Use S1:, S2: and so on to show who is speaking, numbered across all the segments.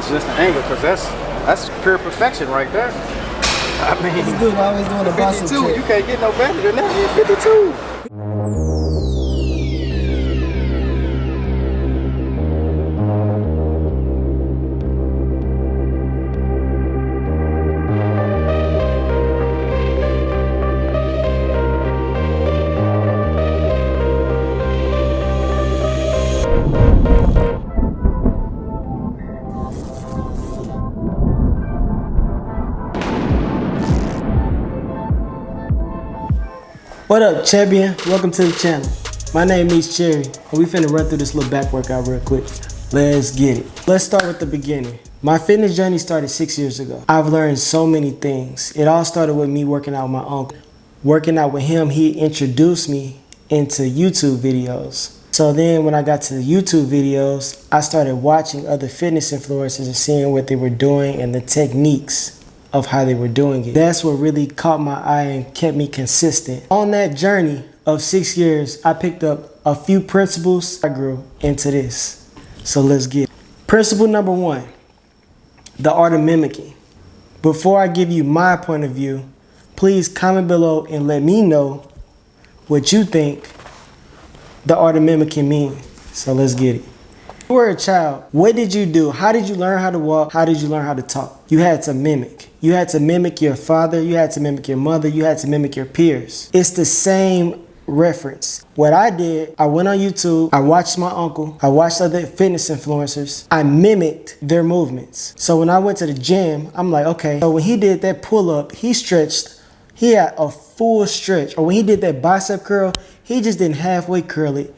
S1: It's just the angle, because that's pure perfection right there. I mean,
S2: This dude always doing the bicep
S1: 52,
S2: trick.
S1: you can't get no better than that. 52.
S2: What up, champion? Welcome to the channel. My name is Cherry, and we finna run through this little back workout real quick. Let's get it. Let's start with the beginning. My fitness journey started 6 years ago. I've learned so many things. It all started with me working out with my uncle. Working out with him, he introduced me into YouTube videos. So then when I got to the YouTube videos, I started watching other fitness influencers and seeing what they were doing and the techniques of how they were doing it. That's what really caught my eye and kept me consistent. On that journey of 6 years, I picked up a few principles. I grew into this. So let's get it. Principle number 1, the art of mimicking. Before I give you my point of view, please comment below and let me know what you think the art of mimicking means. So let's get it. You were a child. What did you do? How did you learn how to walk? How did you learn how to talk? You had to mimic. You had to mimic your father. You had to mimic your mother. You had to mimic your peers. It's the same reference. What I did, I went on YouTube. I watched my uncle. I watched other fitness influencers. I mimicked their movements. So when I went to the gym, I'm like, okay. So when he did that pull up, he stretched. He had a full stretch. Or when he did that bicep curl, he just didn't halfway curl it.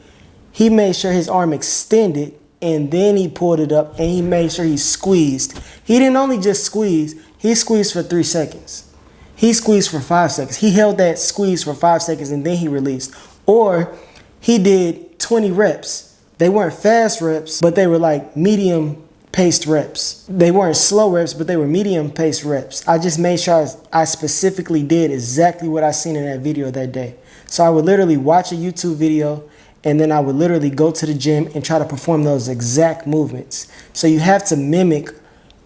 S2: He made sure his arm extended, and then he pulled it up and he made sure he squeezed. He didn't only just squeeze, he squeezed for 3 seconds. He squeezed for 5 seconds. He held that squeeze for 5 seconds and then he released. Or he did 20 reps. They weren't fast reps, but they were like medium paced reps. They weren't slow reps, but they were medium paced reps. I just made sure I specifically did exactly what I seen in that video that day. So I would literally watch a YouTube video, and then I would literally go to the gym and try to perform those exact movements. So you have to mimic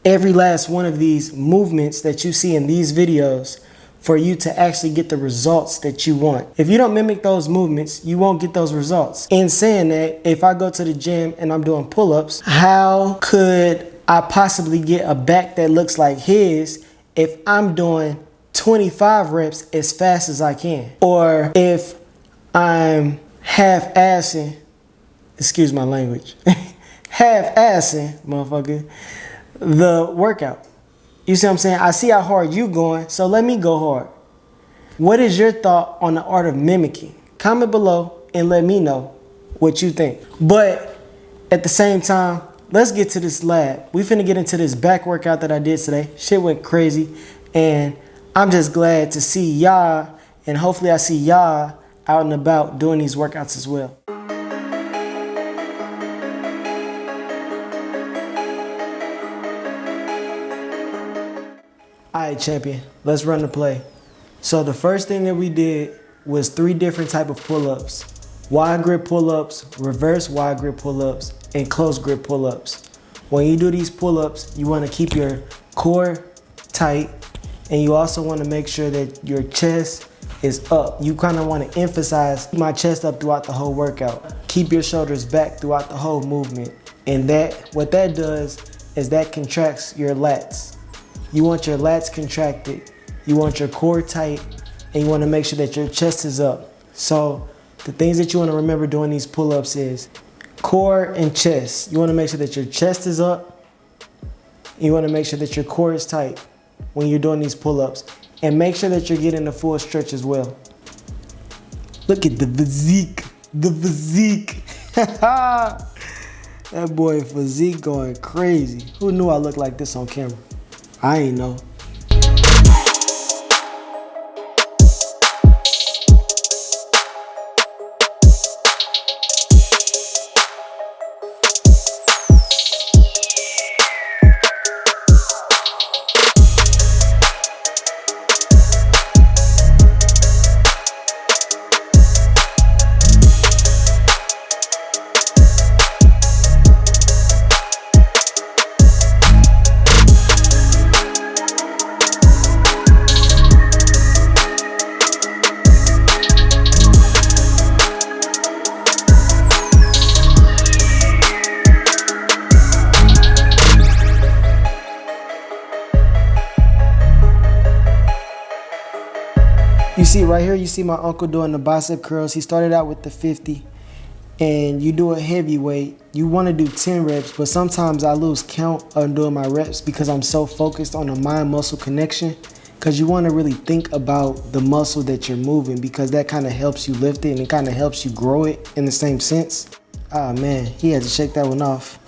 S2: every last one of these movements that you see in these videos for you to actually get the results that you want. If you don't mimic those movements, you won't get those results. In saying that, if I go to the gym and I'm doing pull-ups, how could I possibly get a back that looks like his if I'm doing 25 reps as fast as I can? Or if I'm half-assing, excuse my language, half-assing, motherfucker, the workout. You see what I'm saying? I see how hard you going, so let me go hard. What is your thought on the art of mimicking? Comment below and let me know what you think. But at the same time, let's get to this lab. We finna get into this back workout that I did today. Shit went crazy, and I'm just glad to see y'all, and hopefully I see y'all out and about doing these workouts as well. Alright, champion, let's run the play. So the first thing that we did was 3 different type of pull-ups. Wide grip pull-ups, reverse wide grip pull-ups, and close grip pull-ups. When you do these pull-ups, you want to keep your core tight, and you also want to make sure that your chest is up. You kind of want to emphasize my chest up throughout the whole workout. Keep your shoulders back throughout the whole movement. And what that does is that contracts your lats. You want your lats contracted, you want your core tight, and you want to make sure that your chest is up. So the things that you want to remember doing these pull-ups is core and chest. You want to make sure that your chest is up. You want to make sure that your core is tight when you're doing these pull-ups. And make sure that you're getting a full stretch as well. Look at the physique, the physique. That boy physique going crazy. Who knew I looked like this on camera? I ain't know. You see right here, you see my uncle doing the bicep curls. He started out with the 50, and you do a heavyweight. You want to do 10 reps, but sometimes I lose count on doing my reps because I'm so focused on the mind-muscle connection, because you want to really think about the muscle that you're moving, because that kind of helps you lift it and it kind of helps you grow it in the same sense. Ah man, he had to shake that one off.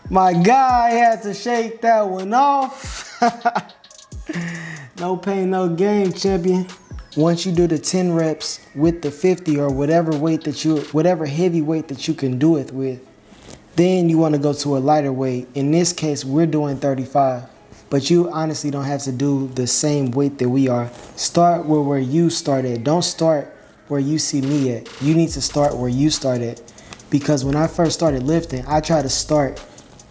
S2: My guy had to shake that one off. No pain, no gain, champion. Once you do the 10 reps with the 50 or whatever heavy weight that you can do it with, then you want to go to a lighter weight. In this case, we're doing 35, but you honestly don't have to do the same weight that we are. Start where you started. Don't start where you see me at. You need to start where you start at, because when I first started lifting, I tried to start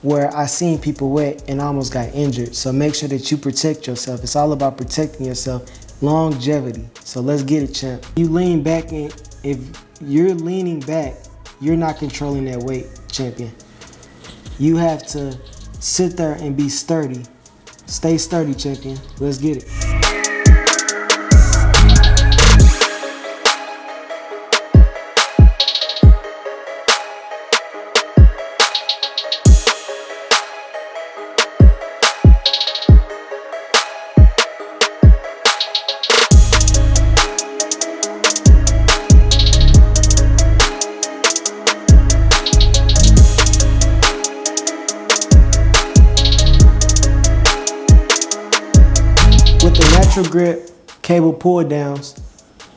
S2: where I seen people at and almost got injured. So make sure that you protect yourself. It's all about protecting yourself. Longevity. So let's get it, champ. You lean back, and if you're leaning back, you're not controlling that weight, champion. You have to sit there and be sturdy. Stay sturdy, champion. Let's get it. With the natural grip cable pull downs,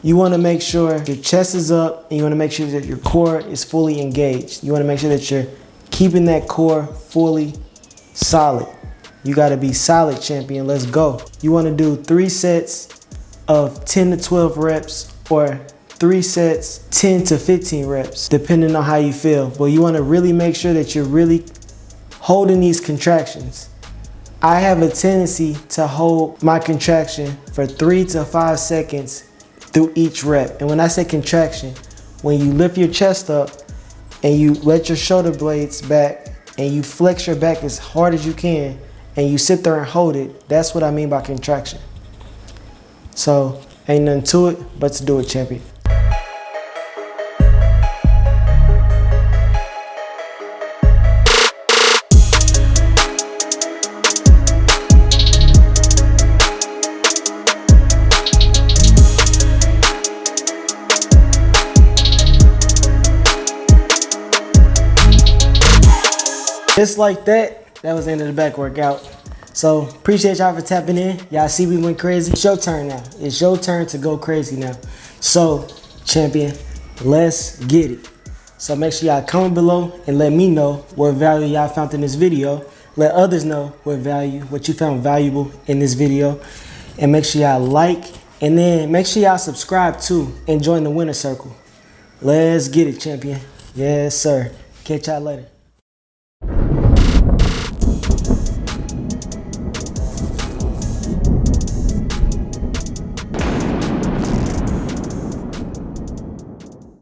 S2: you want to make sure your chest is up, and you want to make sure that your core is fully engaged. You want to make sure that you're keeping that core fully solid. You got to be solid, champion. Let's go. You want to do 3 sets of 10 to 12 reps, or 3 sets, 10 to 15 reps, depending on how you feel. But you want to really make sure that you're really holding these contractions. I have a tendency to hold my contraction for 3 to 5 seconds through each rep. And when I say contraction, when you lift your chest up and you let your shoulder blades back and you flex your back as hard as you can and you sit there and hold it, that's what I mean by contraction. So ain't nothing to it but to do it, champion. Just like that, that was the end of the back workout. So appreciate y'all for tapping in. Y'all see we went crazy. It's your turn now. It's your turn to go crazy now. So champion, let's get it. So make sure y'all comment below and let me know what value y'all found in this video. Let others know what you found valuable in this video. And make sure y'all like, and then make sure y'all subscribe too and join the winner circle. Let's get it, champion. Yes, sir. Catch y'all later.